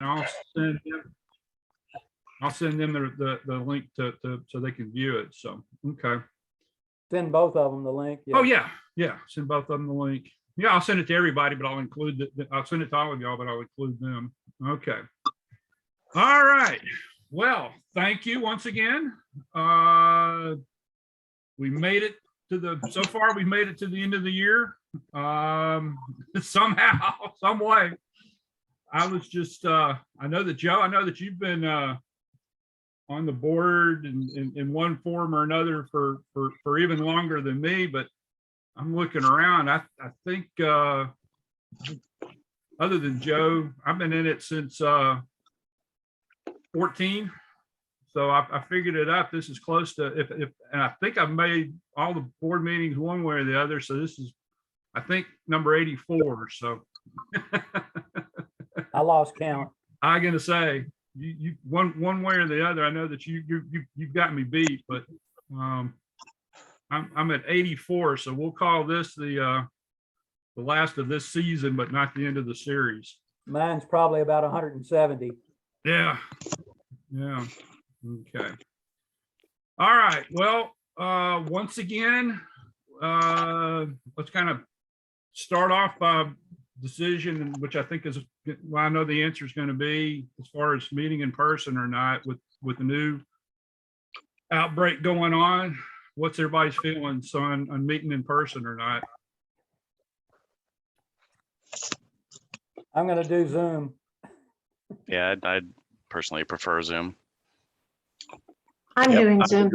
I'll send them the link to so they can view it. So, okay. Send both of them the link. Oh, yeah. Send both of them the link. Yeah, I'll send it to everybody, but I'll include I'll send it to all of y'all, but I'll include them. Okay. All right. Well, thank you once again. We made it so far we've made it to the end of the year. Somehow, some way. I was just I know that Joe, I know that you've been on the board in one form or another for even longer than me, but I'm looking around. I think other than Joe, I've been in it since 14. So I figured it up. This is close to and I think I've made all the board meetings one way or the other. So this is, I think, number 84. So I lost count. I'm gonna say you one way or the other. I know that you've got me beat, but I'm at 84. So we'll call this the last of this season, but not the end of the series. Mine's probably about 170. Yeah. Okay. All right. Well, once again, let's kind of start off by decision, which I think is, well, I know the answer is going to be as far as meeting in person or not with the new outbreak going on. What's everybody's feelings on meeting in person or not? I'm going to do Zoom. Yeah, I'd personally prefer Zoom. I'm doing Zoom.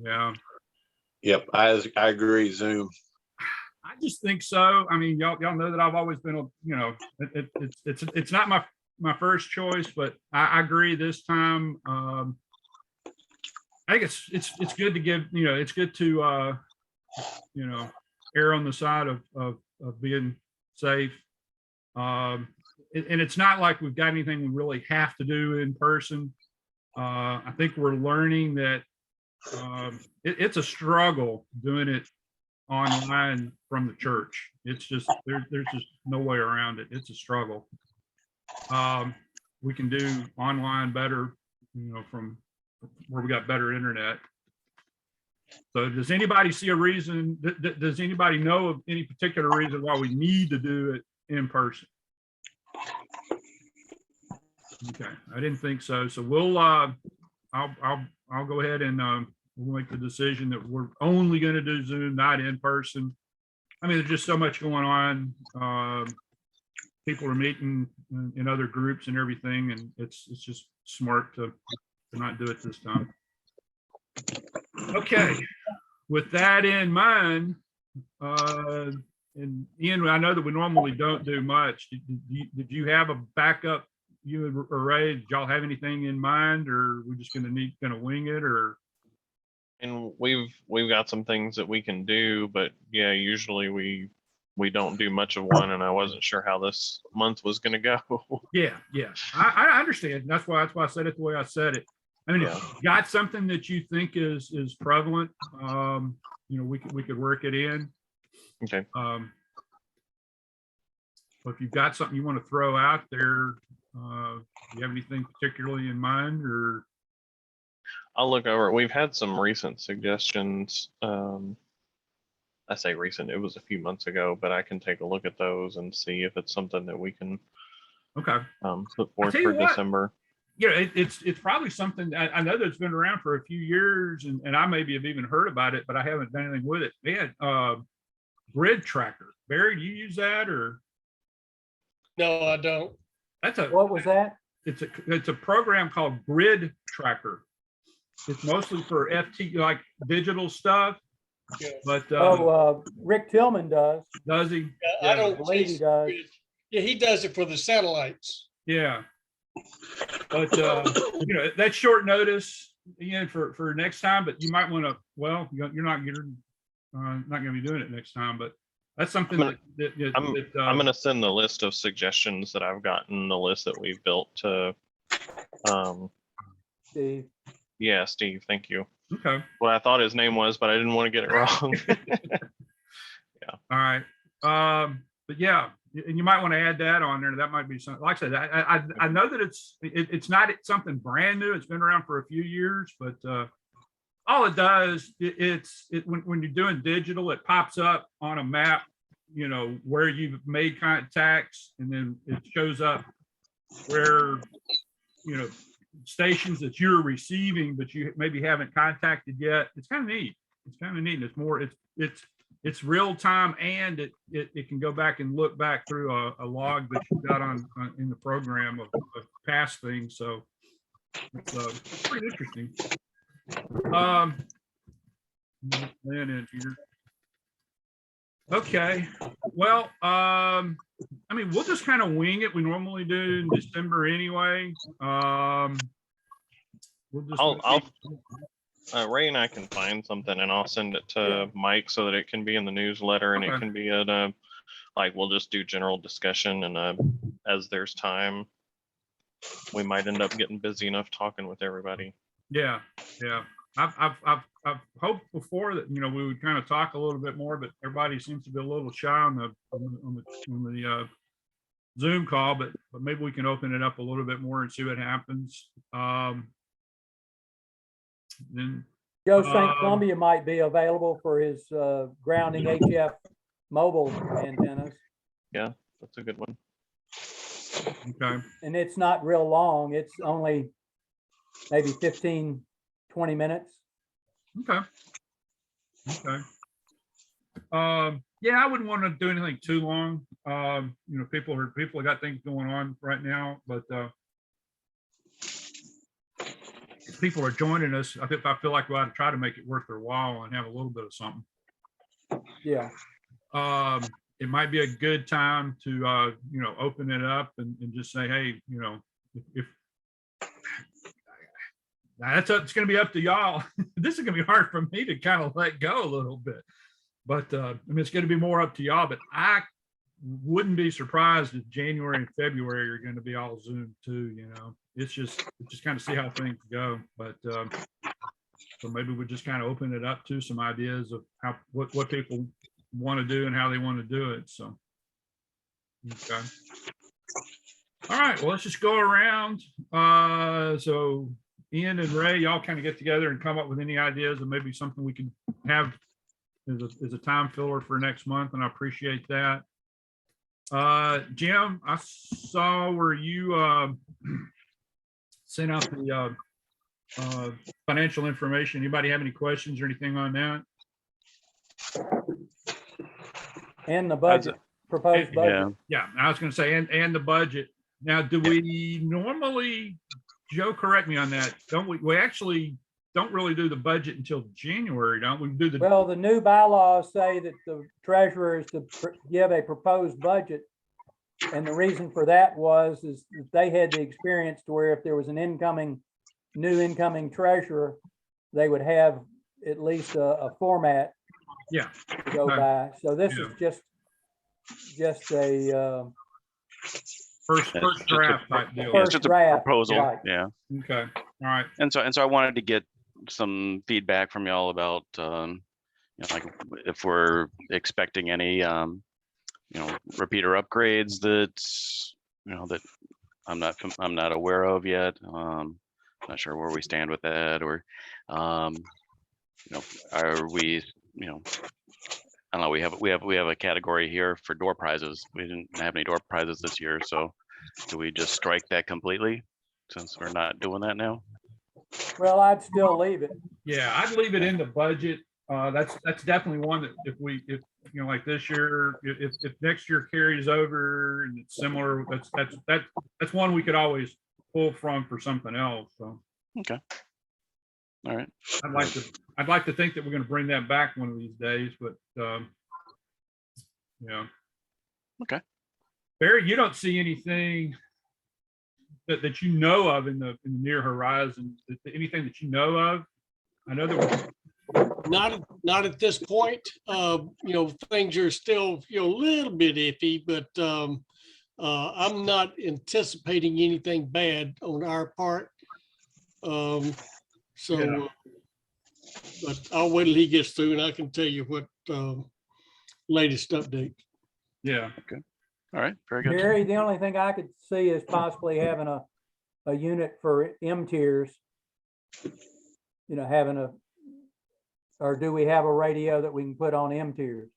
Yeah. Yep, I agree. Zoom. I just think so. I mean, y'all know that I've always been, it's not my first choice, but I agree this time. I think it's good to give, it's good to err on the side of being safe. And it's not like we've got anything we really have to do in person. I think we're learning that it's a struggle doing it online from the church. It's just there's just no way around it. It's a struggle. We can do online better, from where we got better internet. So does anybody see a reason? Does anybody know of any particular reason why we need to do it in person? Okay, I didn't think so. So we'll I'll go ahead and we'll make the decision that we're only going to do Zoom, not in person. I mean, there's just so much going on. People are meeting in other groups and everything, and it's just smart to not do it this time. Okay, with that in mind, and Ian, I know that we normally don't do much. Did you have a backup? You or Ray, did y'all have anything in mind, or we're just gonna wing it, or? And we've got some things that we can do, but yeah, usually we don't do much of one, and I wasn't sure how this month was going to go. Yeah, I understand. That's why I said it the way I said it. I mean, if you've got something that you think is prevalent, we could work it in. Okay. But if you've got something you want to throw out there, do you have anything particularly in mind, or? I'll look over it. We've had some recent suggestions. I say recent, it was a few months ago, but I can take a look at those and see if it's something that we can put forth for December. It's probably something I know that's been around for a few years, and I maybe have even heard about it, but I haven't done anything with it. Man, grid tracker. Barry, do you use that, or? No, I don't. What was that? It's a program called Grid Tracker. It's mostly for FT, like digital stuff. Yeah. But Rick Tillman does. Does he? Yeah, I don't believe he does. Yeah, he does it for the satellites. Yeah. But that's short notice, for next time. But you might want to. Well, you're not going to be doing it next time, but that's something I'm going to send the list of suggestions that I've gotten, the list that we've built to. Steve. Yeah, Steve. Thank you. Okay. What I thought his name was, but I didn't want to get it wrong. Yeah. All right. but yeah, and you might want to add that on there. That might be something, like I said, I know that it's not something brand new. It's been around for a few years, but all it does, when you're doing digital, it pops up on a map, you know, where you've made contacts, and then it shows up where, you know, stations that you're receiving, but you maybe haven't contacted yet. It's kind of neat. It's kind of neat. It's more, it's real time, and it can go back and look back through a log that you've got on in the program of past things. So it's pretty interesting. Okay, well, I mean, we'll just kind of wing it. We normally do in December anyway. We'll just Ray and I can find something and I'll send it to Mike so that it can be in the newsletter and it Okay. can be at like, we'll just do general discussion, and as there's time, we might end up getting busy enough talking with everybody. Yeah. I've hoped before that, you know, we would kind of talk a little bit more, but everybody seems to be a little shy on the Zoom call, but maybe we can open it up a little bit more and see what happens. Then Joe St. Columbia might be available for his grounding HF mobile antennas. Yeah, that's a good one. okay, And it's not real long. It's only maybe 15, 20 minutes. okay. Yeah, I wouldn't want to do anything too long. You know, people have got things going on right now, but if people are joining us, I feel like we ought to try to make it worth their while and have a little bit of something. Yeah. It might be a good time to you know, open it up and just say, hey, you know, if now it's going to be up to y'all. This is going to be hard for me to kind of let go a little bit, but I mean, it's going to be more up to y'all. But I wouldn't be surprised if January and February are going to be all Zoom too. You know, it's just kind of see how things go. But so maybe we just kind of open it up to some ideas of what people want to do and how they want to do it. So, okay. All right. Well, let's just go around. So Ian and Ray, y'all kind of get together and come up with any ideas of maybe something we can have as a time filler for next month, and I appreciate that. Jim, I saw where you sent out the financial information. Anybody have any questions or anything on that? And the budget, proposed budget. Yeah, I was going to say, and the budget. Now, do we normally, Joe, correct me on that, don't we actually don't really do the budget until January, don't we? Do the Well, the new bylaws say that the treasurer is to give a proposed budget. And the reason for that is that they had the experience to where if there was an new incoming treasurer, they would have at least a format yeah, to go by. So this Yeah. is just a first draft type deal. First It's just a draft, proposal. right. Yeah. Okay, all right. And so I wanted to get some feedback from y'all about, you know, like if we're expecting any, you know, repeater upgrades that, you know, that I'm not aware of yet. Not sure where we stand with that, or, you know, are we, you know, I don't know, we have a category here for door prizes. We didn't have any door prizes this year, so do we just strike that completely since we're not doing that now? Well, I'd still leave it. Yeah, I'd leave it in the budget. That's definitely one that if you know, like this year, if next year carries over and it's similar, that's one we could always pull from for something else. So Okay. All right. I'd like to think that we're going to bring that back one of these days, but yeah. Okay. Barry, you don't see anything that you know of in the near horizon, anything that you know of? I know that Not at this point. You know, things are still, you know, a little bit iffy, but I'm not anticipating anything bad on our part. Yeah. But I'll wait till he gets through and I can tell you what latest update. Yeah. All right, very good. Gary, the only thing I could see is possibly having a unit for M tiers. You know, having or do we have a radio that we can put on M tiers?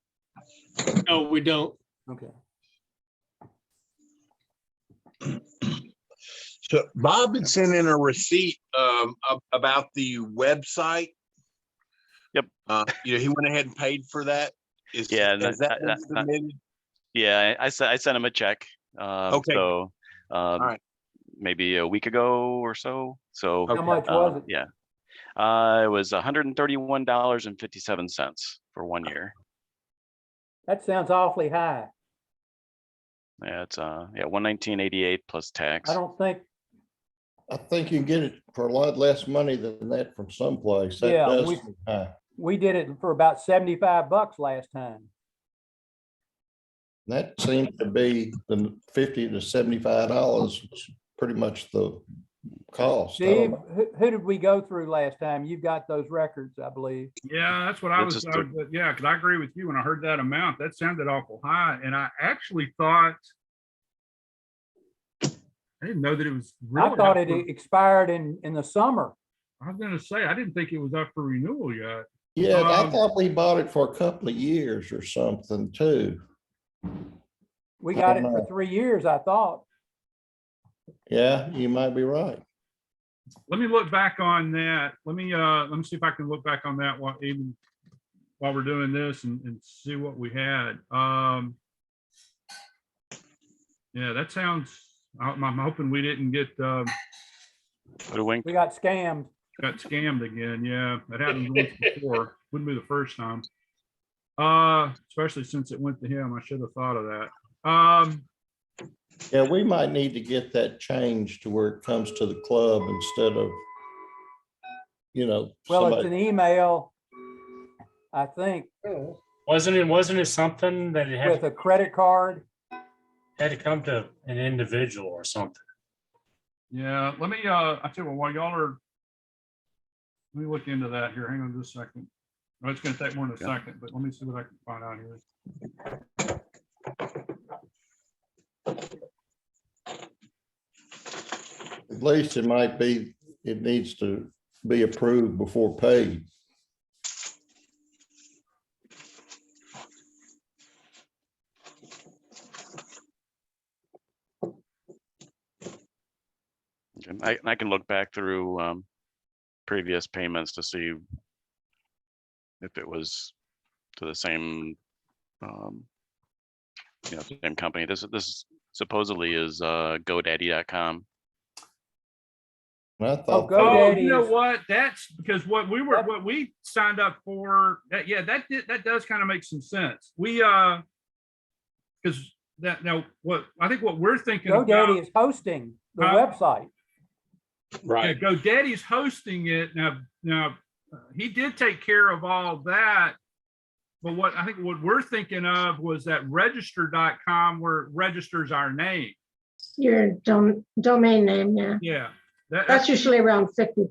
No, we don't. Okay. So Bob had sent in a receipt about the website. Yep. He went ahead and paid for that. Yeah, and Has that been submitted? Yeah, I sent him a check. Okay. So, right. maybe a week ago or so. So, How much was it? yeah, it was $131.57 for 1 year. That sounds awfully high. Yeah, it's 119.88 plus tax. I don't think, I think you can get it for a lot less money than that from someplace. That Yeah, does we- seem high. we did it for about $75 last time. That seems to be the $50 to $75, which is pretty much the cost. I don't Steve, know. who did we go through last time? You've got those records, I believe. Yeah, that's what I It's was, just yeah, because I agree with you. When I heard that amount, that sounded awful high. And I actually thought, I didn't know that it was really. I thought up it for- expired in the summer. I was gonna say, I didn't think it was up for renewal yet. Yeah, I Um, thought we bought it for a couple of years or something too. We I got it don't for know. 3 years, I thought. Yeah, you might be right. Let me look back on that. Let me see if I can look back on that while we're doing this and see what we had. Yeah, that sounds, I'm hoping we didn't get, Put a wink. We got scammed. got scammed again. Yeah, that happened once before. Wouldn't be the first time. Especially since it went to him. I should have thought of that. Yeah, we might need to get that changed to where it comes to the club instead of, Well, it's somebody. an email, I think, Wasn't it something that it with a credit card. had to come to an individual or something? Yeah, let me, I tell you what, while y'all are, let me look into that here. Hang on just a second. Well, it's gonna take more than a second, but let me see what I can find out here. At least it might be, it needs to be approved before paid. I can look back through previous payments to see if it was to the same, same company. This supposedly is GoDaddy.com. And I Oh, thought, go Oh, Daddy you know is- what? That's because what we signed up for, that does kind of make some sense. We, because now I think what we're thinking about. GoDaddy is hosting the Huh? website. Yeah, Right. GoDaddy's hosting it now. He did take care of all that, but what we're thinking of was that register.com where it registers our name. Your domain name, yeah. Yeah, That's usually around $50.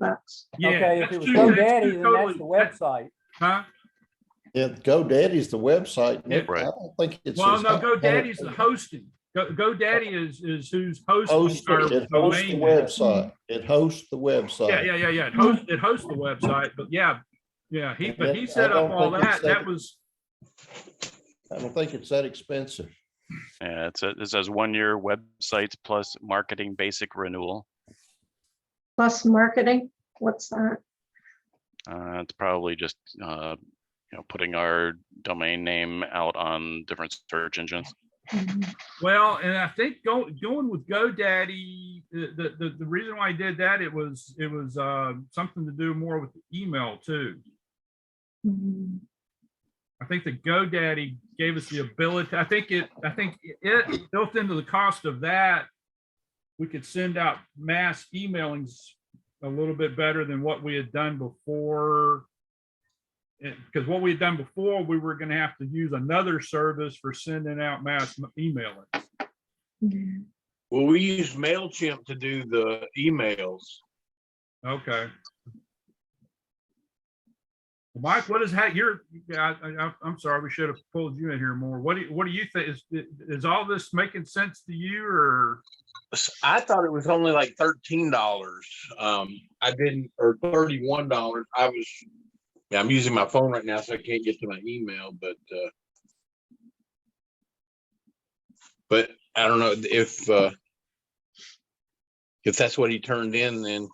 yeah. Okay, if that's it was two- that's GoDaddy, two then totally- that's the website. Huh? yeah, GoDaddy's the website. Yeah. I don't think it's. Well, as no, high. GoDaddy's the hosting. GoDaddy is who's Hosts, hosting our it hosts the domain. website. It hosts the website. Yeah. It hosts the website, but yeah. He set I up don't all think it's that. That was, I don't think it's that expensive. Yeah, it says 1 year websites plus marketing basic renewal. Plus marketing, what's that? It's probably just putting our domain name out on different search engines. well, and I think going with GoDaddy, the reason why I did that, it was something to do more with the email too. Mhm. I think the GoDaddy gave us the ability, I think it built into the cost of that, we could send out mass emailings a little bit better than what we had done before. Because what we had done before, we were going to have to use another service for sending out mass emailings. Yeah. Well, we use MailChimp to do the emails. Okay. Mike, what is that? I'm sorry, we should have pulled you in here more. What do you think? Is all this making sense to you, or? I thought it was only like $13. I didn't, or $31. I'm using my phone right now, so I can't get to my email, but I don't know if that's what he turned in, then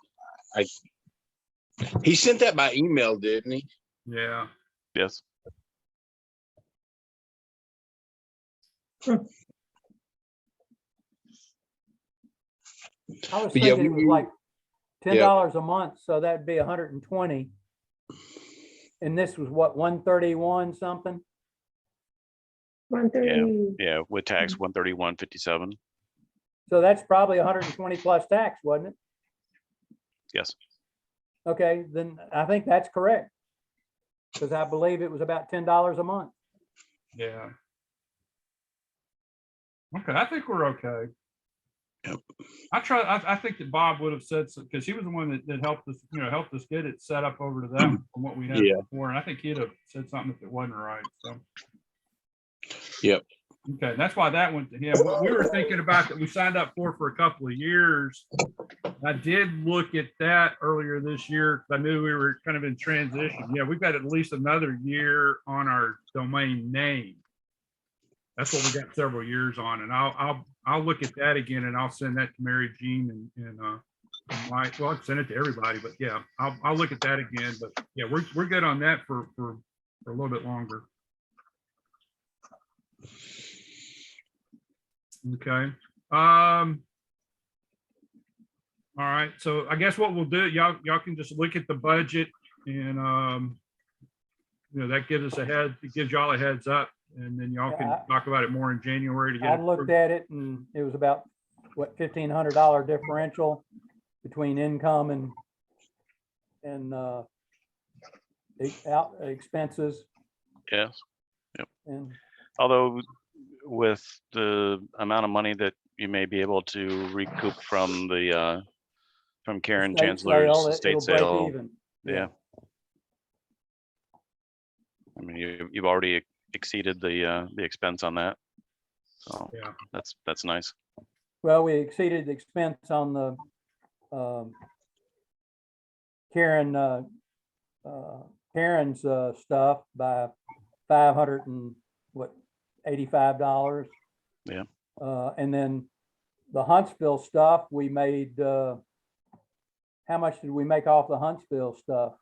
he sent that by email, didn't he? Yeah. Yes. I was But yeah, thinking it was like $10 a month, so that'd be 120. And this was what, 131 something? 130. Yeah, with tax 131.57. So that's probably 120 plus tax, wasn't it? Yes. Okay, then I think that's correct. Because I believe it was about $10 a month. Yeah. Okay, I think we're okay. Yep. I think that Bob would have said so, because he was the one that helped us, helped us get it set up over to them from what we had Yeah. before. And I think he'd have said something if it wasn't right. So. Yep. Okay, that's why that went to him. What we were thinking about that we signed up for a couple of years. I did look at that earlier this year. I knew we were kind of in transition. Yeah, we've got at least another year on our domain name. That's what we got several years on, and I'll look at that again, and I'll send that to Mary Jean and Mike. Well, I'll send it to everybody, but yeah, I'll look at that again. But yeah, we're good on that for a little bit longer. Okay. All right. So I guess what we'll do, y'all can just look at the budget, and that gives us it gives y'all a heads up, and then y'all can talk about it more in January to get. I looked at it, and it was about what, $1,500 differential between income and expenses. Yes. Yep. And Although with the amount of money that you may be able to recoup from the from Karen estate Chancellor's sale, estate it'll break sale. even. Yeah. I mean, you've already exceeded the expense on that. So Yeah. that's nice. Well, we exceeded the expense on the Karen's stuff by $585. Yeah. And then the Huntsville stuff, we made, how much did we make off the Huntsville stuff?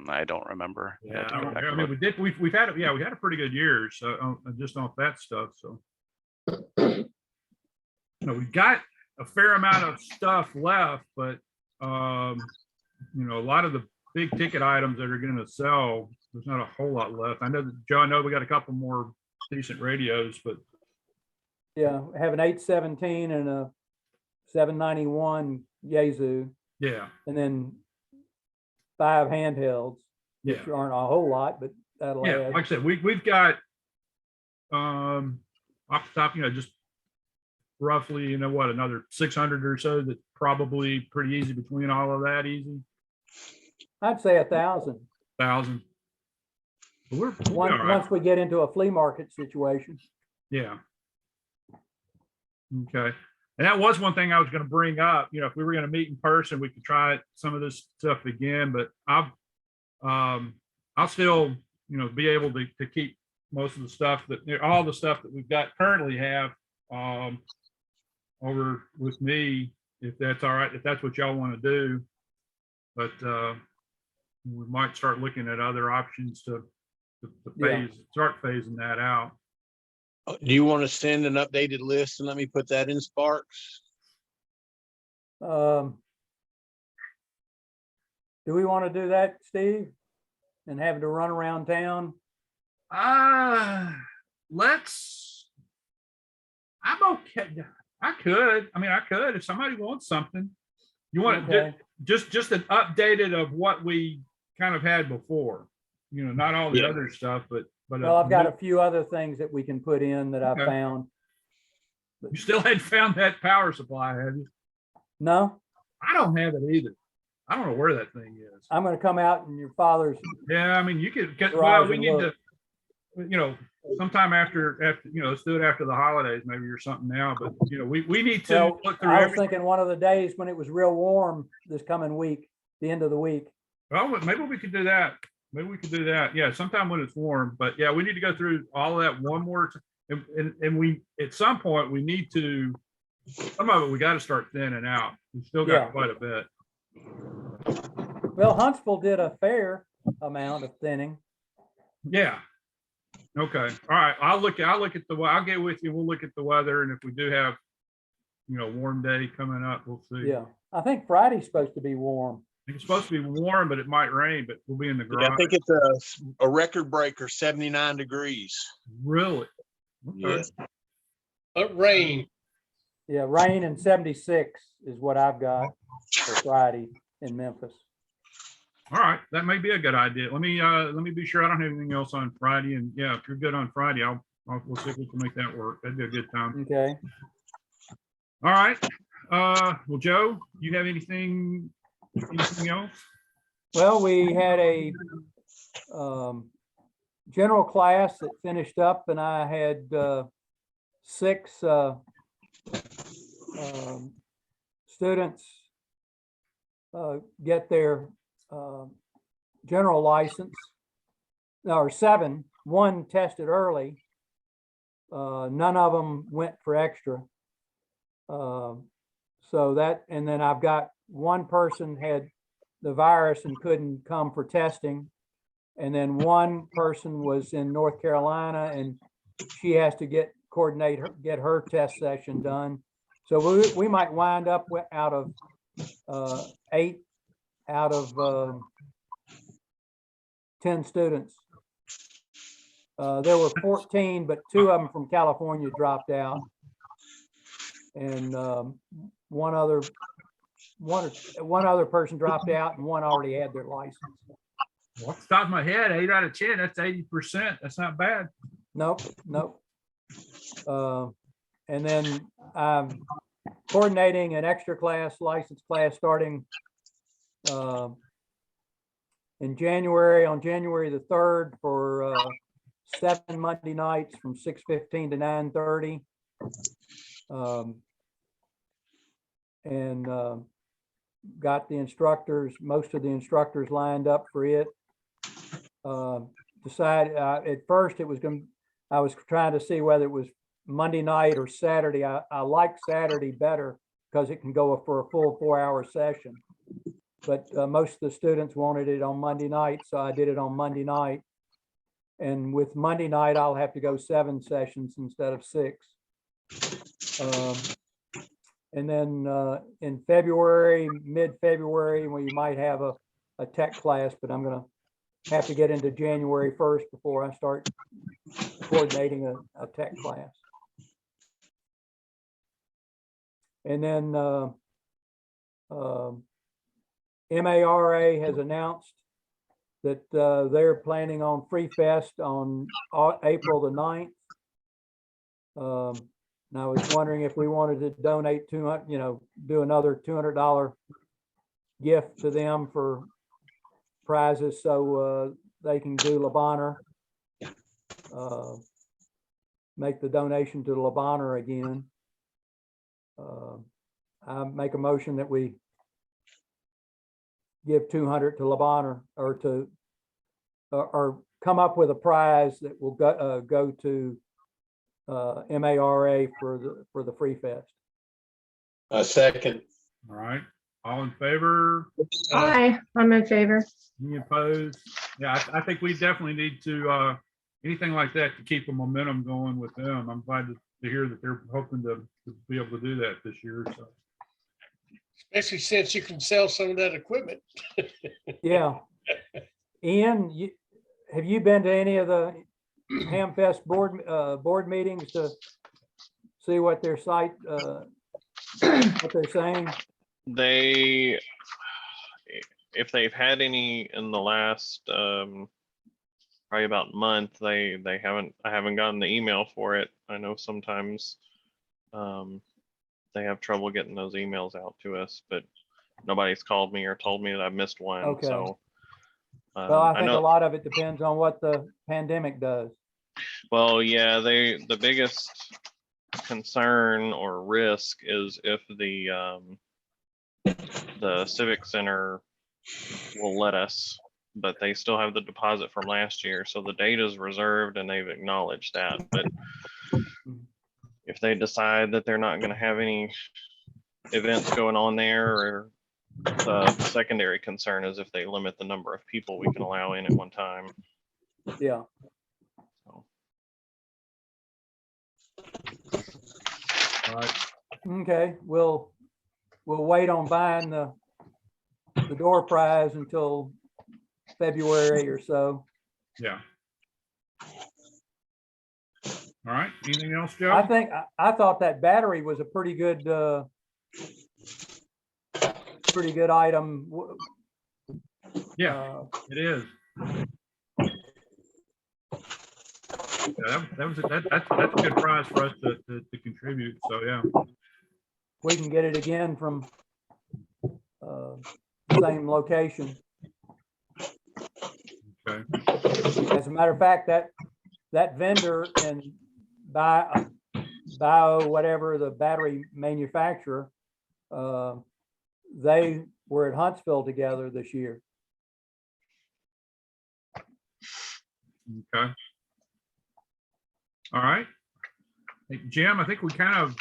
I don't remember. Yeah, I'd have to I mean, look. we've had a pretty good year, so just off that stuff. So, we've got a fair amount of stuff left, but a lot of the big ticket items that are going to sell, there's not a whole lot left. I know that, Joe, I know we got a couple more decent radios, but Yeah, I have an 817 and a 791 Yaesu, yeah, and then 5 handhelds, which yeah. aren't a whole lot, but that'll Yeah, add. like I said, we've got off the top, just roughly, another 600 or so. That's probably pretty easy between all of that. Easy I'd say 1,000. 1,000. We'll be all right. Once we get into a flea market situation. Yeah. Okay. And that was one thing I was going to bring up. If we were going to meet in person, we could try some of this stuff again. But I'll still, be able to keep most of the stuff all the stuff that we've got currently have over with me, if that's all right, if that's what y'all want to do. But we might start looking at other options to start phasing that out. Do you want to send an updated list and let me put that in Sparks? Do we want to do that, Steve? And have to run around town? I'm okay. I could if somebody wants something. You want Okay. just an updated of what we kind of had before, not all the other stuff, but Well, I've got a few other things that we can put in that I Okay. found. you still hadn't found that power supply, have you? No? I don't have it either. I don't know where that thing is. I'm gonna come out in your father's, Yeah, I mean, you could get, well, Garage we and need look. to, sometime after, let's do it after the holidays, maybe or something now, but we need to well, look through I was everything. thinking one of the days when it was real warm this coming week, the end of the week. Well, maybe we could do that. Maybe we could do that. Yeah, sometime when it's warm, but yeah, we need to go through all of that one more. And we, at some point, we need to, some of it, we got to start thinning out. We still got Yeah. quite a bit. Well, Huntsville did a fair amount of thinning. Yeah. Okay. All right. I'll look at I'll get with you. We'll look at the weather. And if we do have, warm day coming up, we'll see. Yeah, I think Friday's supposed to be warm. I think it's supposed to be warm, but it might rain, but we'll be in the Yeah, garage. I think it's a record breaker, 79 degrees. Really? Okay. Yes. Rain. Yeah, rain and 76 is what I've got for Friday in Memphis. All right. That may be a good idea. Let me be sure I don't have anything else on Friday. And yeah, if you're good on Friday, we'll see if we can make that work. That'd be a good time. Okay. All right. Well, Joe, you have anything else? Well, we had a general class that finished up, and I had 6 students get their general license, or 7. 1 tested early. None of them went for extra. So that, and then I've got 1 person had the virus and couldn't come for testing. And then 1 person was in North Carolina and she has to get her test session done. So we might wind up with out of 8 out of 10 students. There were 14, but 2 of them from California dropped out. And one other person dropped out and 1 already had their license. Well, off the top of my head, 8 out of 10, that's 80%. That's not bad. Nope. And then I'm coordinating an extra class, license class starting in January, on January the 3rd for 7 Monday nights from 6:15 to 9:30. And got the instructors, most of the instructors lined up for it. Decided at first I was trying to see whether it was Monday night or Saturday. I like Saturday better because it can go for a full 4-hour session. But most of the students wanted it on Monday night, so I did it on Monday night. And with Monday night, I'll have to go 7 sessions instead of 6. And then in February, mid-February, we might have a tech class, but I'm going to have to get into January 1st before I start coordinating a tech class. And then MARA has announced that they're planning on Free Fest on April the 9th. And I was wondering if we wanted to donate do another $200 gift to them for prizes so they can do Le Bonheur, make the donation to Le Bonheur again. I make a motion that we give 200 to Le Bonheur, or come up with a prize that will go to MARA for the Free Fest. A second. All right. All in favor? Aye, I'm in favor. Any opposed? Yeah, I think we definitely need to, anything like that to keep the momentum going with them. I'm glad to hear that they're hoping to be able to do that this year. So. Especially since you can sell some of that equipment. Yeah. Ian, have you been to any of the Hamfest board meetings to see what their site, what they're saying? If they've had any in the last probably about month, I haven't gotten the email for it. I know sometimes they have trouble getting those emails out to us, but nobody's called me or told me that I missed one. Okay. So Well, I I think a know. lot of it depends on what the pandemic does. Well, yeah, the biggest concern or risk is if the Civic Center will let us, but they still have the deposit from last year, so the date is reserved and they've acknowledged that. But if they decide that they're not going to have any events going on there, or the secondary concern is if they limit the number of people we can allow in at one time. Yeah. So, All right. Okay, we'll wait on buying the door prize until February or so. Yeah. All right. Anything else, I Joe? think, I thought that battery was a pretty good item. Yeah, it is. Yeah, that's a good prize for us to contribute. So yeah. We can get it again from same location. Okay. As a matter of fact, that vendor and bio whatever the battery manufacturer, they were at Huntsville together this year. Okay. All right. Hey, Jim, I think we kind of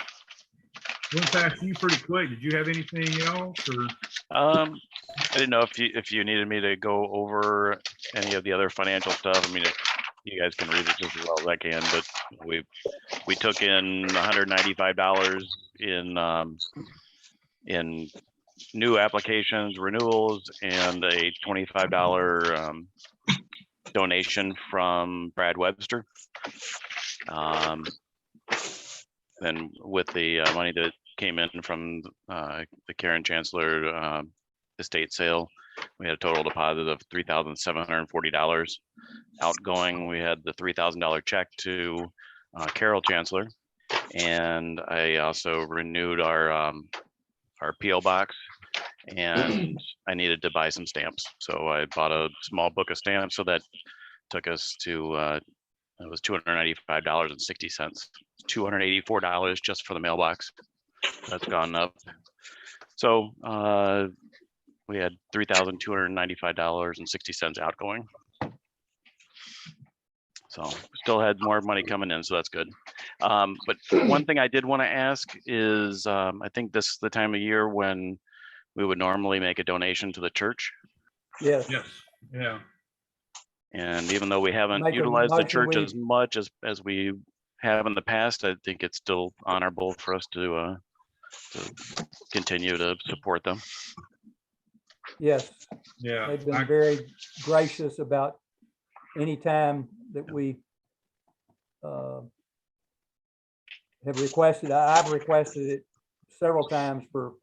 went past you pretty quick. Did you have anything else, or? I didn't know if you needed me to go over any of the other financial stuff. I mean, if you guys can read it just as well as I can, but we took in $195 in new applications, renewals, and a $25 donation from Brad Webster. Then with the money that came in from the Karen Chancellor estate sale, we had a total deposit of $3,740. Outgoing, we had the $3,000 check to Carol Chancellor, and I also renewed our PO box, and I needed to buy some stamps, so I bought a small book of stamps. So that took us to it was $295.60. $284 just for the mailbox. That's gone up. So we had $3,295.60 outgoing. So still had more money coming in, so that's good. But one thing I did want to ask is, I think this is the time of year when we would normally make a donation to the church. Yes. Yes. Yeah. And even though we haven't Make a utilized the motion, church we- as much as we have in the past, I think it's still honorable for us to continue to support them. Yes. Yeah. They've been very gracious about any time that we have requested. I've requested it several times for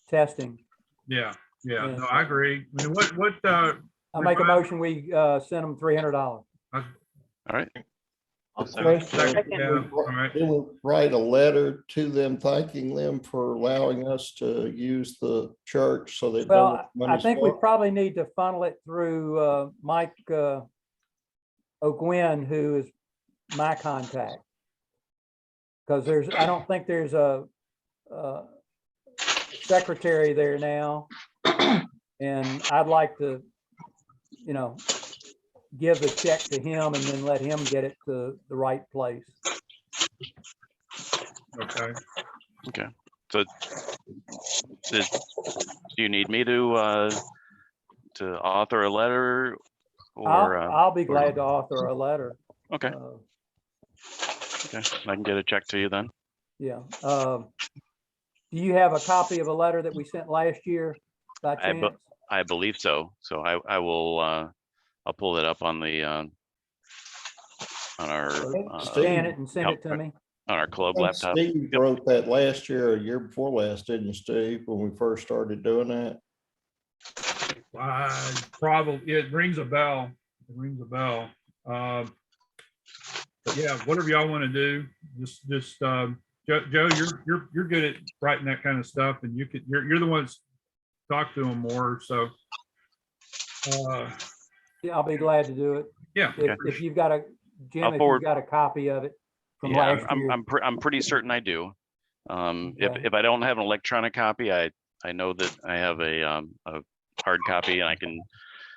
testing. Yeah. Yeah. Yeah. No, I agree. I mean, what? I make a motion, we send them $300. All right. I'll say Okay. Second. Yeah. All right. Then we write a letter to them thanking them for allowing us to use the church so they know Well, what I money's think we for. probably need to funnel it through Mike O'Gwen, who is my contact. Because I don't think there's a secretary there now. And I'd like to, give the check to him and then let him get it to the right place. Okay. Okay. So do you need me to author a letter, or I'll be glad to author a letter. okay. Okay, I can get a check to you then. Yeah. Do you have a copy of a letter that we sent last year by chance? I believe so. So I will I'll pull it up on the on our Scan it and send it to me. on our club I think laptop. Steve Yep. wrote that last year or a year before last, didn't you, Steve, when we first started doing that? Probably it rings a bell. It rings a bell. But yeah, whatever y'all want to do, just Joe, you're good at writing that kind of stuff, and you're the ones talk to them more. So, Yeah, I'll be glad to do it. yeah. If you've got Jim, I'll if forward- you've got a copy of it from Yeah, last year. I'm pretty certain I do. Okay. If I don't have an electronic copy, I know that I have a hard copy and I can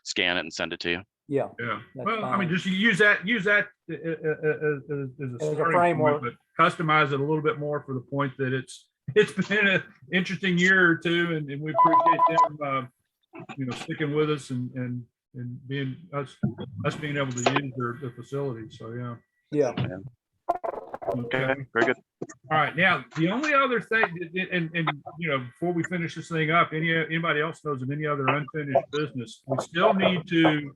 scan it and send it to you. Yeah, Yeah, That's well, I mean, fine. just use that as a As a starting point, framework. but customize it a little bit more for the point that it's been an interesting year or two, and we appreciate them, sticking with us and being us being able to use their facilities. So, yeah. yeah. Okay, very good. All right, now, the only other thing, and before we finish this thing up, anybody else knows of any other unfinished business, we still need to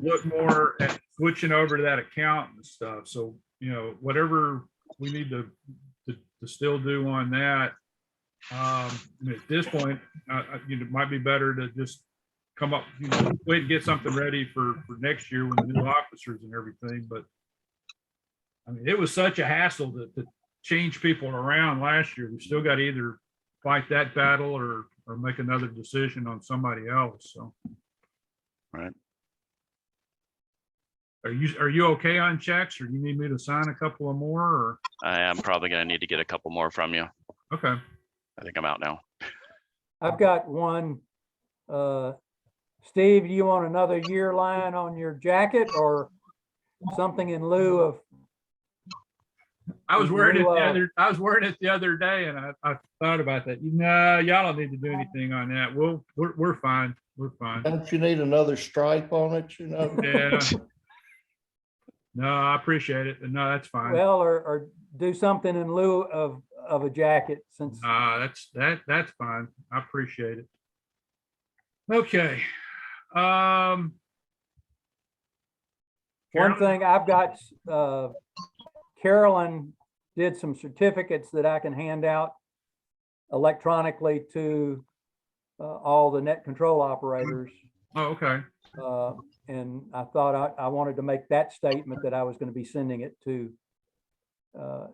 look more at switching over to that account and stuff. So, whatever we need to still do on that. At this point, it might be better to just come up, wait and get something ready for next year when the new officers and everything. But I mean, it was such a hassle to change people around last year. We still got to either fight that battle or make another decision on somebody else. So. Right. Are you okay on checks, or do you need me to sign a couple of more, or? I am probably gonna need to get a couple more from you. Okay. I think I'm out now. I've got one. Steve, do you want another year line on your jacket or something in lieu of? I was wearing it You, the other day, and I thought about that. No, y'all don't need to do anything on that. We're fine. We're fine. Don't you need another stripe on it, Yeah. No, I appreciate it. No, that's fine. Well, or do something in lieu of a jacket since. That's fine. I appreciate it. Okay. Carolyn? One thing I've got, Carolyn did some certificates that I can hand out electronically to all the net control operators. Oh, okay. And I thought I wanted to make that statement that I was going to be sending it to.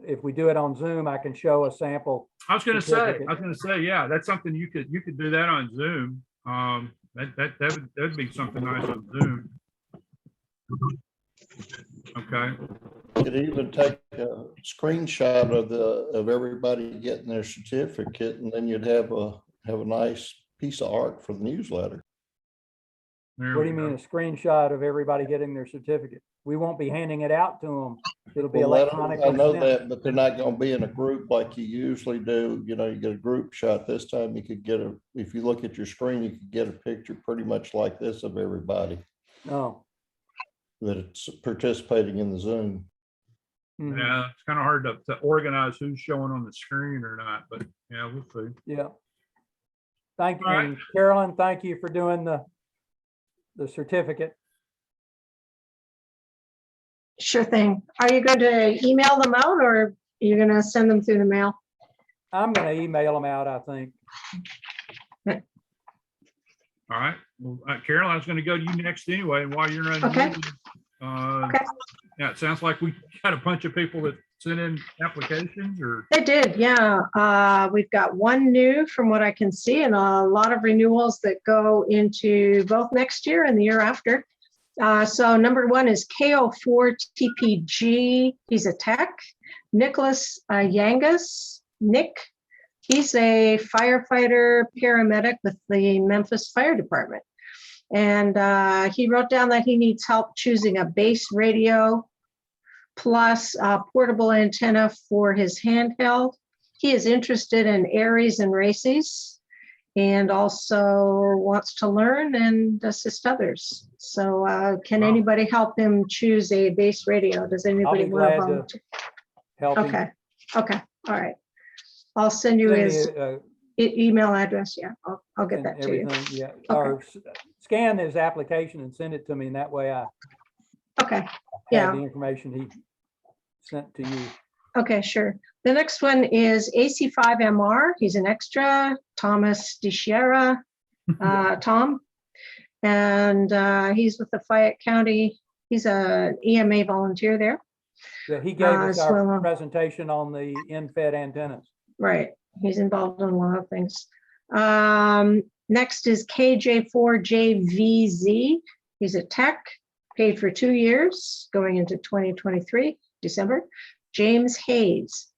If we do it on Zoom, I can show a sample. I was going to certificate. say, yeah, that's something you could do that on Zoom. That'd be something nice on Zoom. Okay. You could even take a screenshot of everybody getting their certificate, and then you'd have a nice piece of art for the newsletter. There What do we you mean, go. a screenshot of everybody getting their certificate? We won't be handing it out to them. It'll be Well, electronically I know sent. that, but they're not going to be in a group like you usually do. You get a group shot. This time you could get if you look at your screen, you could get a picture pretty much like this of everybody No. that's participating in the Zoom. Mhm. Yeah, it's kind of hard to organize who's showing on the screen or not, but yeah, we'll see. Yeah. Thank you, All right. and Carolyn, thank you for doing the certificate. Sure thing. Are you going to email them out or are you going to send them through the mail? I'm gonna email them out, I think. All right. Well, Carol, I was going to go to you next anyway. And while you're on, Okay. Okay. Yeah, it sounds like we got a bunch of people that sent in applications, or They did, yeah. We've got one new from what I can see and a lot of renewals that go into both next year and the year after. So number one is KO4TPG. He's a tech. Nicholas Yangas, Nick. He's a firefighter paramedic with the Memphis Fire Department. And he wrote down that he needs help choosing a base radio plus a portable antenna for his handheld. He is interested in Aries and races and also wants to learn and assist others. So can Wow. anybody help him choose a base radio? Does anybody be want to glad to volunteer? Help him. Okay, okay, all right. I'll send you Send me, his email address. Yeah, I'll get and that to you. everything, yeah. Or scan his application and send it to me, and that way I Okay, have yeah. the information he sent to you. Okay, sure. The next one is AC5MR. He's an extra, Thomas DeSierra, Tom. And he's with the Fayette County. He's a EMA volunteer there. Yeah, he gave us our well, presentation on the in-fed antennas. Right. He's involved in a lot of things. Next is KJ4JVZ. He's a tech, paid for 2 years, going into 2023, December. James Hayes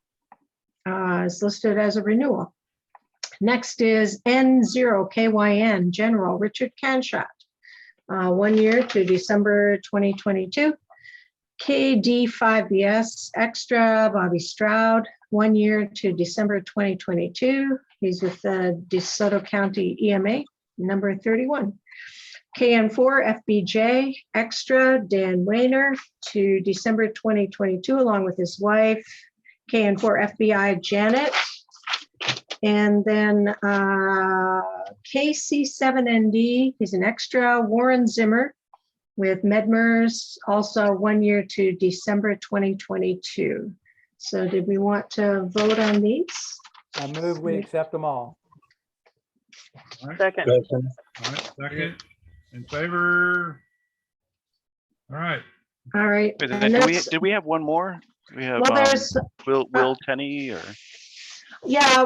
is listed as a renewal. Next is N0KYN General Richard Canshot, 1 year to December 2022. KD5BS Extra Bobby Stroud, 1 year to December 2022. He's with the DeSoto County EMA, number 31. KN4 FBJ Extra Dan Wayner to December 2022, along with his wife. KN4 FBI Janet. And then KC7ND, he's an extra, Warren Zimmer with Medmers, also 1 year to December 2022. So did we want to vote on these? I move we accept them all. All right, Second. all right, second, in favor. All right, All right. Wait, and did that's- we have one more? We have Well, there's, Will Tenney or yeah,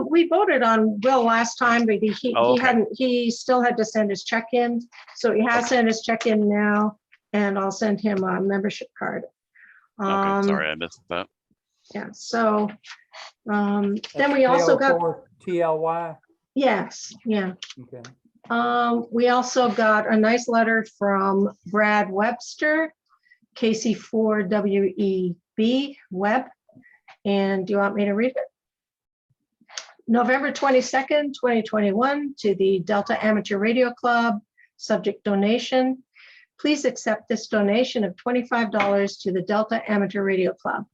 we voted on Will last time, but Oh, okay. he still had to send his check in. So he has sent his check in now, and I'll send him a membership card. okay, sorry, I missed that. Yeah, so, then That's we also got, PO4 TLY. yes, yeah. Okay. We also got a nice letter from Brad Webster, KC4WEB Web. And do you want me to read it? November 22nd, 2021, to the Delta Amateur Radio Club, subject donation. Please accept this donation of $25 to the Delta Amateur Radio Club.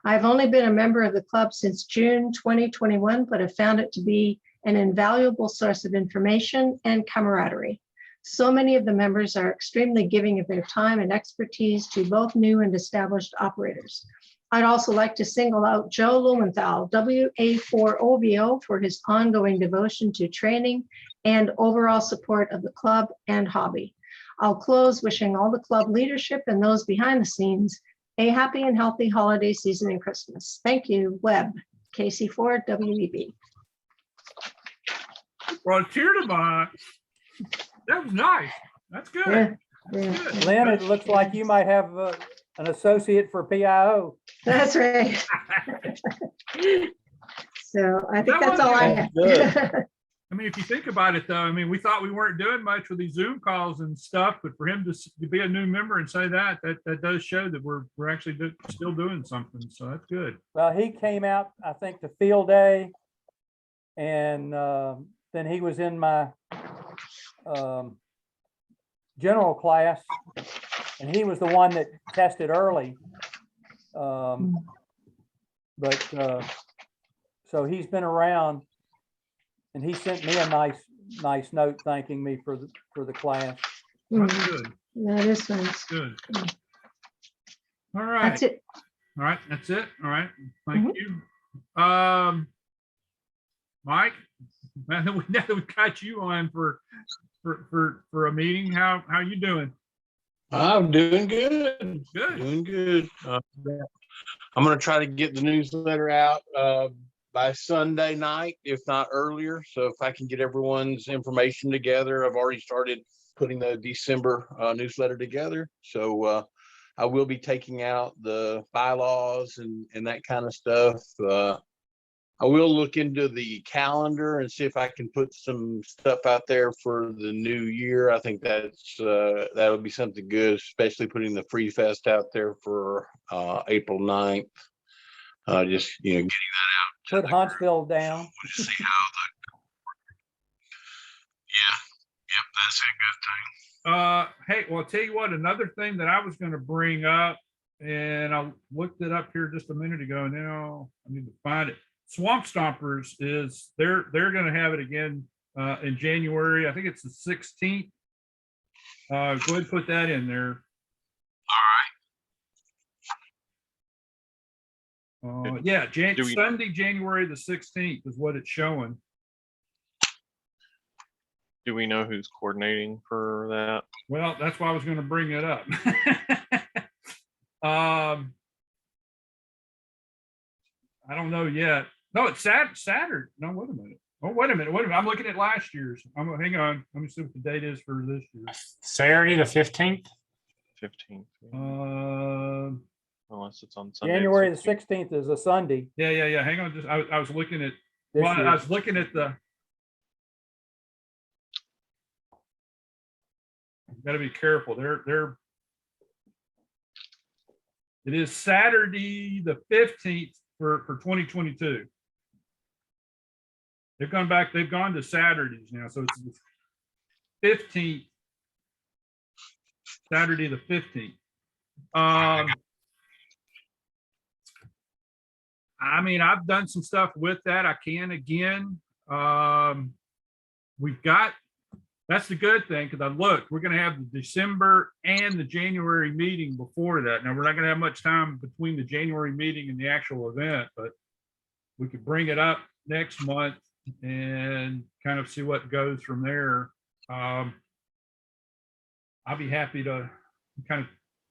I've only been a member of the club since June 2021, but have found it to be an invaluable source of information and camaraderie. So many of the members are extremely giving of their time and expertise to both new and established operators. I'd also like to single out Joe Lumenthal, WA4OVO, for his ongoing devotion to training and overall support of the club and hobby. I'll close wishing all the club leadership and those behind the scenes a happy and healthy holiday season and Christmas. Thank you, Webb, KC4WEB. well, cheer to my, that was nice, that's good. Yeah, yeah, Good. Lynn, it looks like you might have an associate for PIO. that's right. So I think That that's all I was have. I mean, if you think about it, though, I mean, we thought we weren't doing much with these Zoom calls and stuff, but for him to be a new member and say that does show that we're actually still doing something. So that's good. Well, he came out, I think, to field day. And then he was in my general class. And he was the one that tested early. But so he's been around. And he sent me a nice note thanking me for the class. That's Mm, good. That is nice. Good. All right. That's it. All right. That's it. All right. Mm-hmm. Thank you. Mike, now that we got you on for a meeting, how you doing? I'm doing good. Good. Doing good. I'm gonna try to get the newsletter out by Sunday night, if not earlier. So if I can get everyone's information together, I've already started putting the December newsletter together. So I will be taking out the bylaws and that kind of stuff. I will look into the calendar and see if I can put some stuff out there for the new year. I think that's that would be something good, especially putting the Free Fest out there for April 9th. Just, getting that out. Put Huntsville down. We'll just see how yep, that's a good thing. Hey, well, I'll tell you what, another thing that I was going to bring up, and I looked it up here just a minute ago. Now I need to find it. Swamp Stompers is they're going to have it again in January. I think it's the 16th. Go ahead and put that in there. Yeah, Sunday, January the 16th is what it's showing. Do we know who's coordinating for that? Well, that's why I was going to bring it up. I don't know yet. No, it's Saturday. No, wait a minute. Oh, wait a minute, I'm looking at last year's. Hang on, let me see what the date is for this year. Saturday, the 15th. 15th. Uh, Unless it's on Sunday. January the 16th is a Sunday yeah. Hang on, just I was looking at. this Well, I year. was looking at the. Got to be careful. It is Saturday the 15th for 2022. They've gone back. They've gone to Saturdays now, so it's the 15th. Saturday the 15th. I mean, I've done some stuff with that. I can again. We've got, that's the good thing, because I looked, we're going to have the December and the January meeting before that. Now, we're not going to have much time between the January meeting and the actual event, but we could bring it up next month and kind of see what goes from there. I'll be happy to kind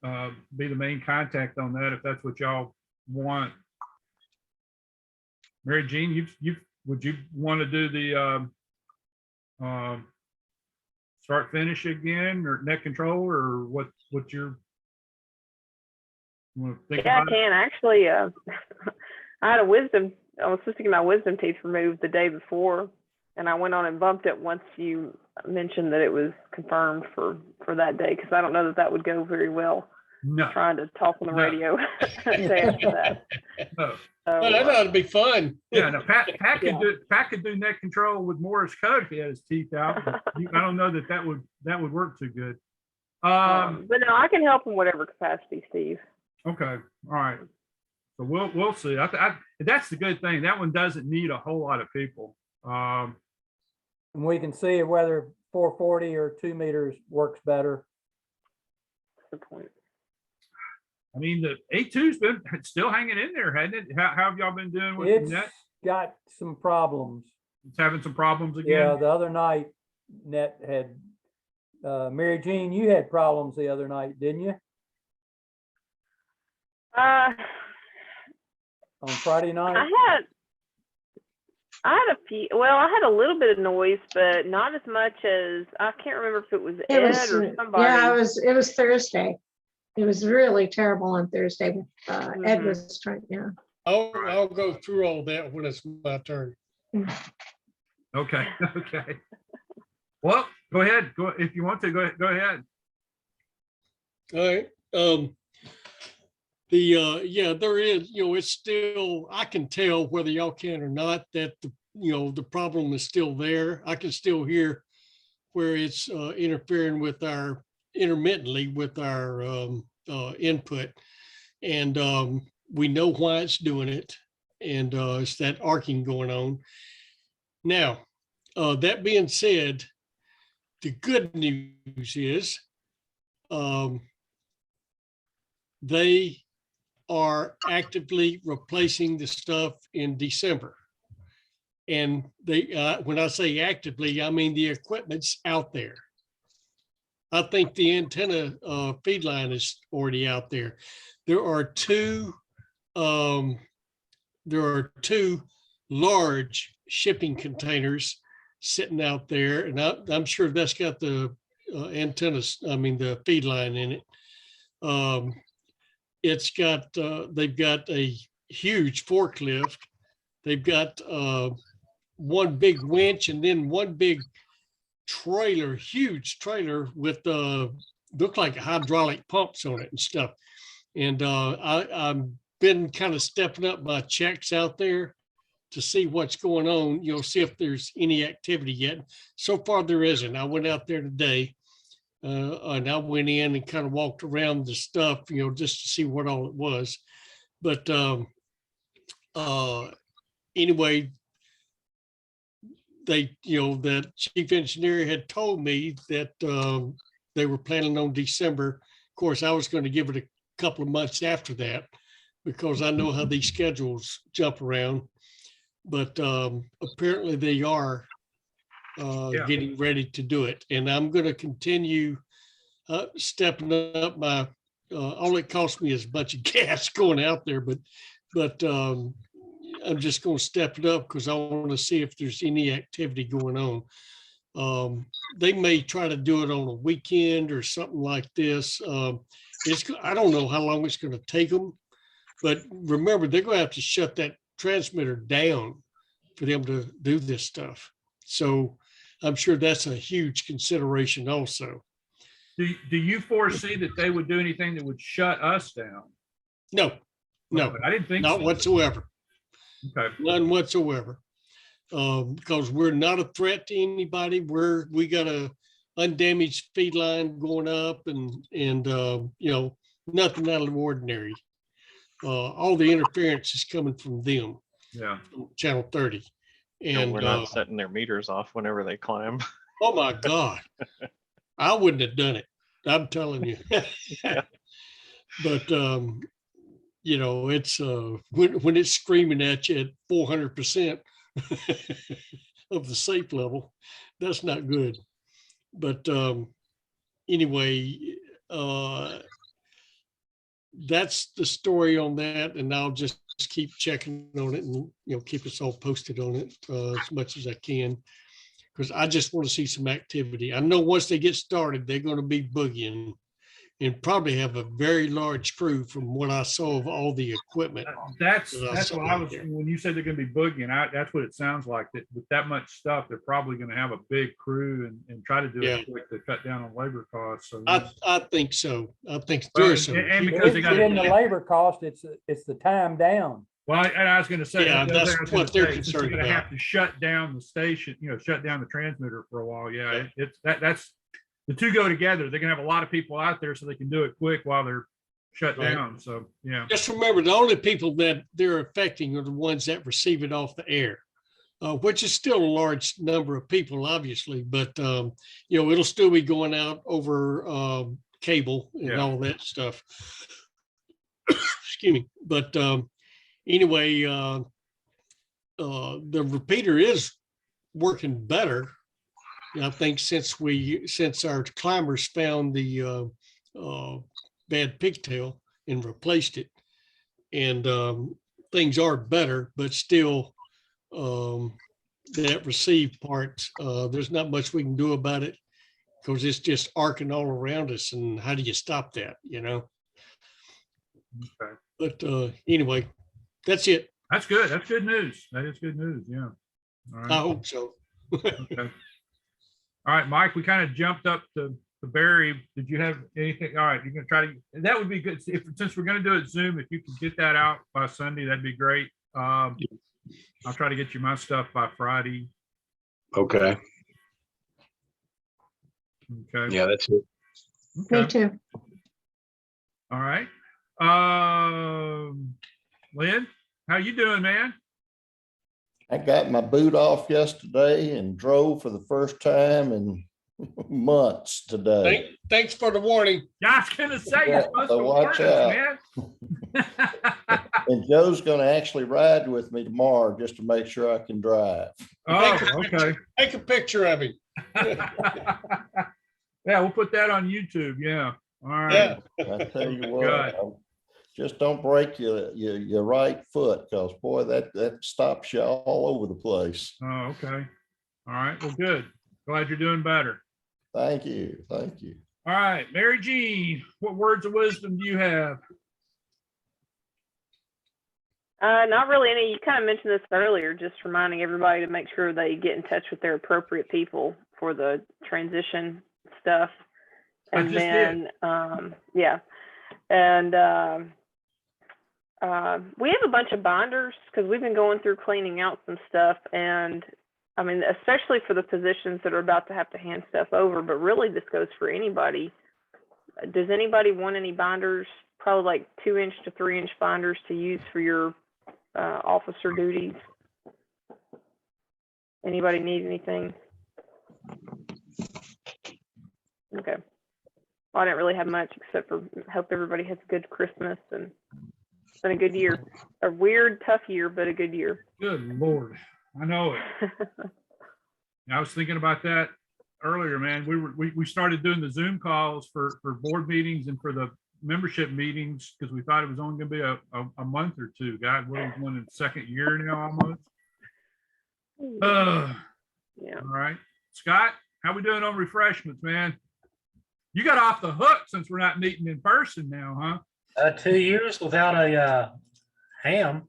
of be the main contact on that if that's what y'all want. Mary Jean, would you want to do the start finish again, or net control, or what your you want to think Yeah, I about it? can actually. I had a wisdom. I was supposed to get my wisdom teeth removed the day before, and I went on and bumped it once you mentioned that it was confirmed for that day, because I don't know that would go very well. No, Trying to talk on the No. radio the day after that. no. So, Well, that ought to be fun. Yeah, no, Pat Yeah. could do net control with Morris code if he had his teeth out. But I don't know that would work too good. but no, I can help in whatever capacity, Steve. Okay, all right. So we'll see. That's the good thing. That one doesn't need a whole lot of people. And we can see whether 440 or 2 meters works better. That's the point. I mean, the A2's been still hanging in there, hasn't it? How have y'all been doing with It's the net? got some problems. It's having some problems Yeah, again. the other night, net had, Mary Jean, you had problems the other night, didn't you? Uh, On Friday night? I had a few. Well, I had a little bit of noise, but not as much as I can't remember if it was It Ed was, or somebody. yeah, it was Thursday. It was really terrible on Thursday. Ed Mhm. was trying, yeah. I'll go through all that when it's my turn. Okay, okay. Well, go ahead. Go if you want to. Go ahead. All right. Yeah, there is, it's still, I can tell whether y'all can or not that the problem is still there. I can still hear where it's interfering with intermittently with our input. And we know why it's doing it. And it's that arcing going on. Now, that being said, the good news is they are actively replacing the stuff in December. And they, when I say actively, I mean the equipment's out there. I think the antenna feed line is already out there. There are two large shipping containers sitting out there, and I'm sure that's got the antennas, I mean the feed line in it. It's got, they've got a huge forklift. They've got one big winch and then one big trailer, huge trailer with look like hydraulic pumps on it and stuff. And I've been kind of stepping up my checks out there to see what's going on, see if there's any activity yet. So far there isn't. I went out there today. And I went in and kind of walked around the stuff, just to see what all it was. But anyway, that chief engineer had told me that they were planning on December. Of course, I was going to give it a couple of months after that because I know how these schedules jump around. But apparently they are getting ready to do it. And I'm going to continue stepping up my, all it costs me is a bunch of gas going out there, but I'm just gonna step it up because I want to see if there's any activity going on. They may try to do it on a weekend or something like this. I don't know how long it's gonna take them, but remember, they're gonna have to shut that transmitter down for them to do this stuff. So I'm sure that's a huge consideration also. Do you foresee that they would do anything that would shut us down? No, no, I didn't think not so. whatsoever. Okay. None whatsoever. Because we're not a threat to anybody. We got a undamaged feed line going up and you know, nothing out of the ordinary. All the interference is coming from them, Yeah. from Channel 30. You know, And we're not setting their meters off whenever they climb. oh my God, I wouldn't have done it. I'm telling you. But you know, it's when it's screaming at you at 400% of the safe level, that's not good. But anyway, that's the story on that, and I'll just keep checking on it and, you know, keep us all posted on it as much as I can, because I just want to see some activity. I know once they get started, they're going to be boogieing and probably have a very large crew from what I saw of all the equipment. That's saw what I out was, there. when you said they're gonna be boogieing, that's what it sounds like, that with that much stuff, they're probably gonna have a big crew and try to do Yeah. it quick to cut down on labor costs. So I think so. I think Well, there's some. and It because they isn't got getting the labor cost, it's the time down. Well, and I was going to say, Yeah, the other that's thing I was gonna what they're say, since concerned You're going to about. have to shut down the station, you know, shut down the transmitter for a while. Yeah, it's that's the two go together. They're going to have a lot of people out there, so they can do it quick while they're shut Right. down. So yeah, Just remember, the only people that they're affecting are the ones that receive it off the air, which is still a large number of people, obviously, but you know, it'll still be going out over cable and Yeah. all that stuff. Excuse me. But anyway, the repeater is working better. I think since our climbers found the bad pigtail and replaced it, and things are better, but still that receive part, there's not much we can do about it because it's just arcing all around us. And how do you stop that, you know? okay. But anyway, that's it. That's good. That's good news. That is good news. Yeah. All right. I hope so. Okay. All right, Mike, we kind of jumped up to Barry. Did you have anything? All right, you're going to try to, that would be good. Since we're going to do it Zoom, if you can get that out by Sunday, that'd be great. I'll try to get you my stuff by Friday. Okay. Okay. Yeah, that's it. Me Okay. too. All right. Lynn, how you doing, man? I got my boot off yesterday and drove for the first time in months today. Thanks for the warning. Yeah, I was gonna say you're Yeah, supposed so to watch warn us, out. man. And Joe's gonna actually ride with me tomorrow just to make sure I can drive. Oh, okay. Take a picture of him. Yeah, we'll put that on YouTube. Yeah. All right. Yeah. I tell you Good. what, just don't break your right foot, because boy, that stops you all over the place. Oh, okay. All right. Well, good. Glad you're doing better. Thank you. Thank you. All right, Mary Jean, what words of wisdom do you have? Not really any. You kind of mentioned this earlier, just reminding everybody to make sure they get in touch with their appropriate people for the transition stuff. I And just then, yeah. And we have a bunch of binders because we've been going through cleaning out some stuff. And I mean, especially for the positions that are about to have to hand stuff over, but really this goes for anybody. Does anybody want any binders? Probably like 2-inch to 3-inch binders to use for your officer duties. Anybody need anything? Okay. Well, I didn't really have much except for hope everybody has a good Christmas and it's been a good year. A weird, tough year, but a good year. Good Lord. I know it. I was thinking about that earlier, man. We started doing the Zoom calls for board meetings and for the membership meetings because we thought it was only gonna be a month or two. God, we're going in the second year now almost. Yeah. All right. Scott, how we doing on refreshments, man? You got off the hook since we're not meeting in person now, huh? 2 years without a ham.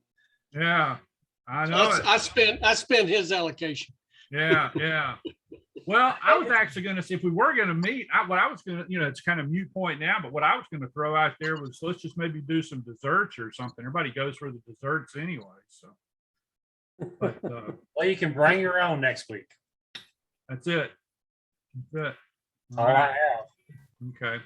Yeah, I know it. I spent his allocation. Yeah, yeah. Well, I was actually going to see if we were going to meet. What I was going to, it's kind of mute point now, but what I was going to throw out there was let's just maybe do some desserts or something. Everybody goes for the desserts anyway. So, but Well, you can bring your own next week. that's it. That's it. All I have. Okay.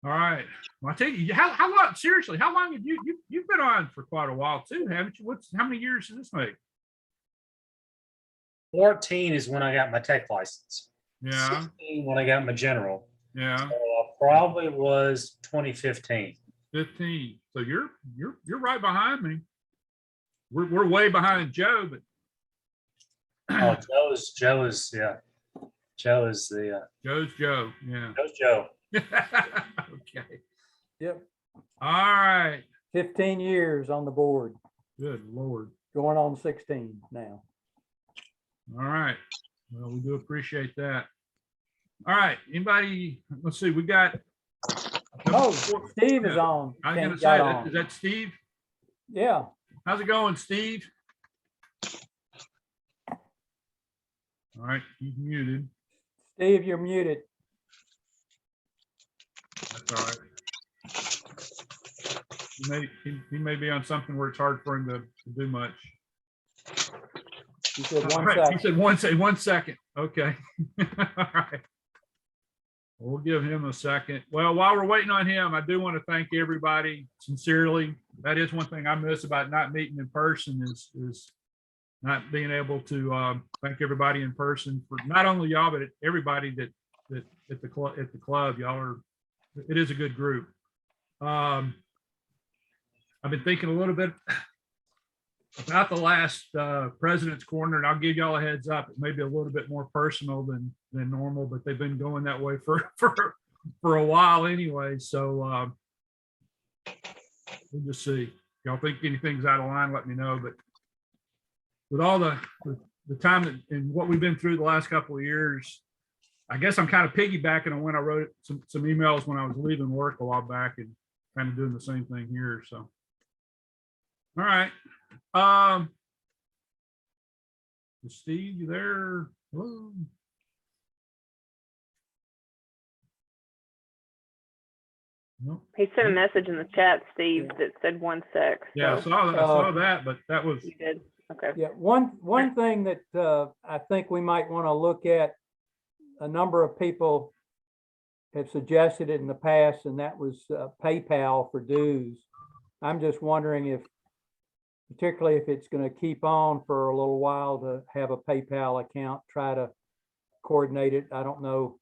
All right. Well, I tell you, how long? Seriously, how long have you've been on for quite a while too, haven't you? How many years does this make? 14 is when I got my tech license. Yeah. 16 when I got my general. Yeah. So probably was 2015. 15. So you're right behind me. We're way behind Joe, but Oh, Joe is the Joe's Joe. Yeah. Joe's Joe. Okay. Yep, All right. 15 years on the board, Good Lord. going on 16 now. All right. Well, we do appreciate that. All right. Anybody? Let's see. We got. Oh, Steve is on. I was Can't gonna say get that. on. Is that Steve? Yeah, How's it going, Steve? All right, he's muted. Steve, you're muted. That's all right. He may be on something where it's hard for him to do much. You said All one right, he second. said 1 second. Okay. All right. We'll give him a second. Well, while we're waiting on him, I do want to thank everybody sincerely. That is one thing I miss about not meeting in person is not being able to thank everybody in person for not only y'all, but everybody that at the club. Y'all are, it is a good group. I've been thinking a little bit about the last President's Corner, and I'll give y'all a heads up. It may be a little bit more personal than normal, but they've been going that way for a while anyway. So we'll just see. If y'all think anything's out of line, let me know. But with all the time and what we've been through the last couple of years, I guess I'm kind of piggybacking on when I wrote some emails when I was leaving work a while back and kind of doing the same thing here. So, all right. Steve, you there? Hello? Nope. He sent a message in the chat, Steve, that said 1 sec. Yeah, I so saw that, but that was, you did. Okay. Yeah, one thing that I think we might want to look at, a number of people have suggested it in the past, and that was PayPal for dues. I'm just wondering if, particularly if it's going to keep on for a little while, to have a PayPal account, try to coordinate it. I don't know.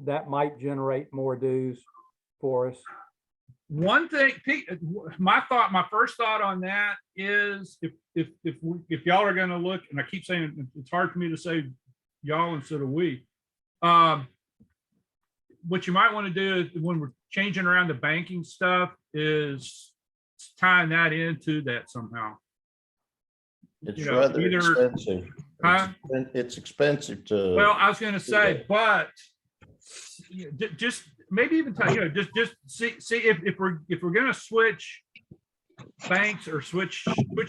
That might generate more dues for us. one thing, Pete, my first thought on that is if y'all are going to look, and I keep saying it's hard for me to say y'all instead of we. What you might want to do is when we're changing around the banking stuff is tying that into that somehow. It's You know, rather either- expensive. Huh? It's expensive to. Well, I was going to say, but just maybe even just see if we're going to switch banks or switch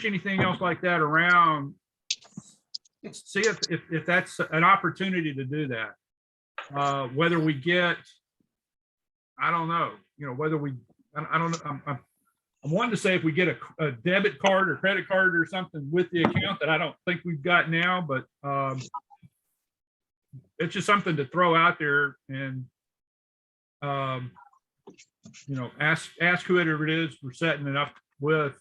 anything else like that around. See if that's an opportunity to do that. Whether we get, I don't know, whether we, I don't know. I'm wanting to say if we get a debit card or credit card or something with the account that I don't think we've got now, but it's just something to throw out there and ask whoever it is we're setting it up with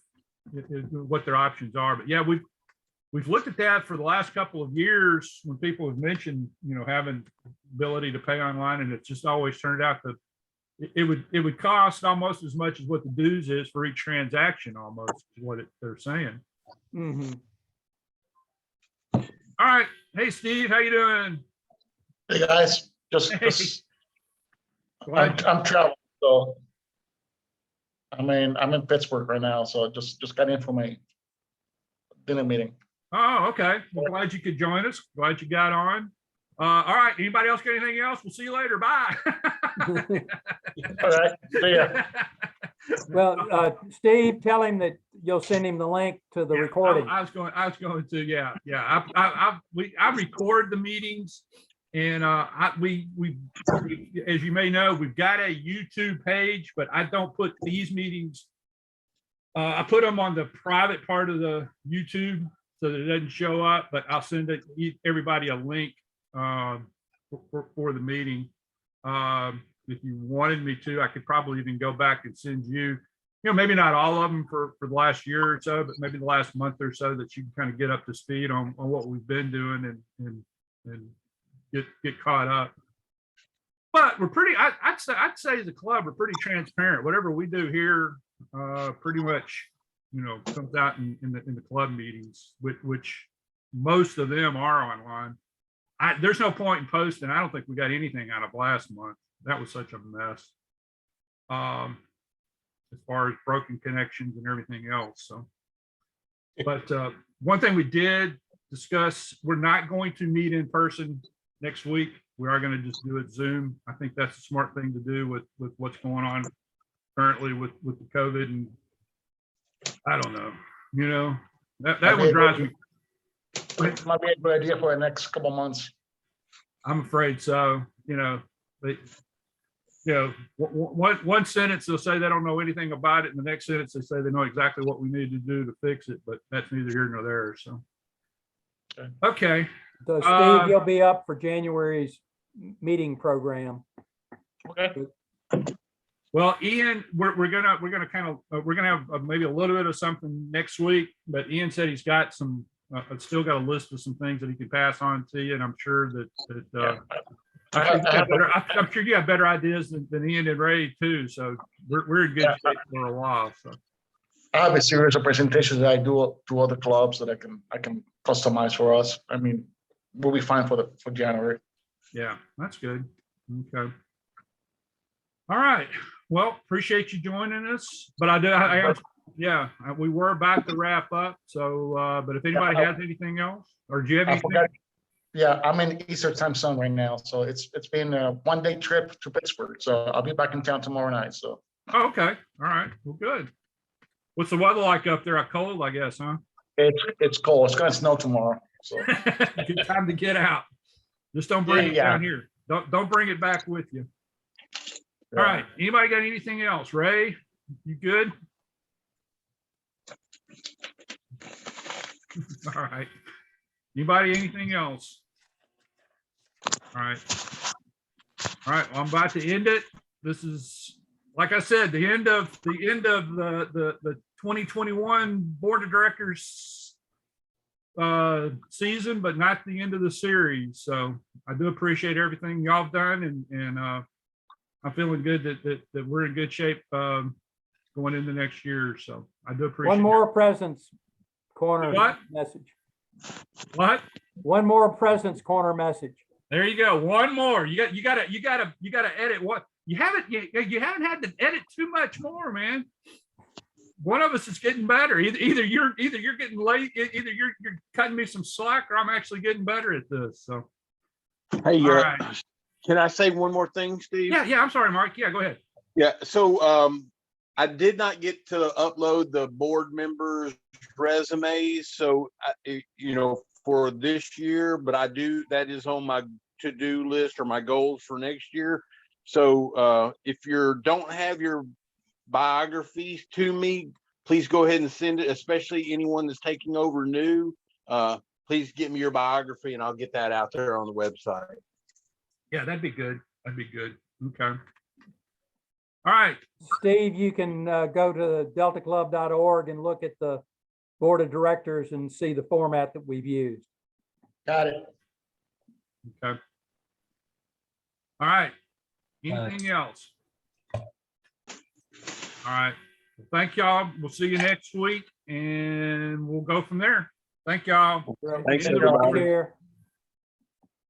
what their options are. But yeah, we've looked at that for the last couple of years when people have mentioned having ability to pay online, and it's just always turned out that it would cost almost as much as what the dues is for each transaction, almost is what they're saying. Mm-hmm. All right. Hey, Steve, how you doing? Hey guys, Hey. I'm traveling, so. I'm in Pittsburgh right now, so just got in from a dinner meeting. Oh, okay. Well, glad you could join us. Glad you got on. All right. Anybody else got anything else? We'll see you later. Bye. All right, see ya. Well, Steve, tell him that you'll send him the link to the Yeah, recording. I was going to, yeah. I record the meetings, and we as you may know, we've got a YouTube page, but I don't put these meetings. I put them on the private part of the YouTube so that it doesn't show up, but I'll send everybody a link for the meeting. If you wanted me to, I could probably even go back and send you, maybe not all of them for the last year or so, but maybe the last month or so, that you can kind of get up to speed on what we've been doing and get caught up. But we're pretty, I'd say as a club, we're pretty transparent. Whatever we do here, pretty much, comes out in the club meetings, which most of them are online. There's no point in posting. I don't think we got anything out of last month. That was such a mess. As far as broken connections and everything else. So, but one thing we did discuss, we're not going to meet in person next week. We are going to just do it Zoom. I think that's a smart thing to do with what's going on currently with the COVID, and I don't know, that one drives me. It might be a good idea for the next couple months. I'm afraid so. One sentence they'll say they don't know anything about it, and the next sentence they say they know exactly what we need to do to fix it, but that's neither here nor there. So, okay. So Steve, you'll be up for January's meeting program. Okay. Well, Ian, we're gonna have maybe a little bit of something next week, but Ian said he's got some. Still got a list of some things that he can pass on to you, and I'm sure that I'm sure you have better ideas than Ian and Ray too. So we're in good shape for a while. So I have a series of presentations that I do to other clubs that I can customize for us. I mean, we'll be fine for January. Yeah, that's good. Okay. All right. Well, appreciate you joining us. But we were about to wrap up. So, but if anybody has anything else, or do you have anything? Yeah, I'm in Eastern time zone right now, so it's been a 1-day trip to Pittsburgh. So I'll be back in town tomorrow night. So. Oh, okay. All right. Well, good. What's the weather like up there? Cold, I guess, huh? It's cold. It's going to snow tomorrow. So. Good time to get out. Just don't bring it down here. Don't bring it back with you. All right. Anybody got anything else? Ray, you good? All right. Anybody, anything else? All right. All right. Well, I'm about to end it. This is, like I said, the end of the 2021 Board of Directors season, but not the end of the series. So I do appreciate everything y'all done, and I'm feeling good that we're in good shape going into next year. So I do appreciate One more presence corner What? message. What? One more presence corner message. There you go. One more. You gotta edit what you haven't had to edit too much more, man. One of us is getting better. Either you're getting late, either you're cutting me some slack, or I'm actually getting better at this. So Hey, all right. Can I say one more thing, Steve? Yeah, I'm sorry, Mark. Yeah, go ahead. Yeah, so I did not get to upload the board members' resumes, so for this year, but I do. That is on my to-do list or my goals for next year. So if you don't have your biographies to me, please go ahead and send it. Especially anyone that's taking over new. Please get me your biography, and I'll get that out there on the website. Yeah, that'd be good. That'd be good. Okay. All right. Steve, you can go to deltaclub.org and look at the board of directors and see the format that we've used. Got it. Okay. All right. Anything else? All right. Well, thank y'all. We'll see you next week, and we'll go from there. Thank y'all. Thanks, Take everybody. care.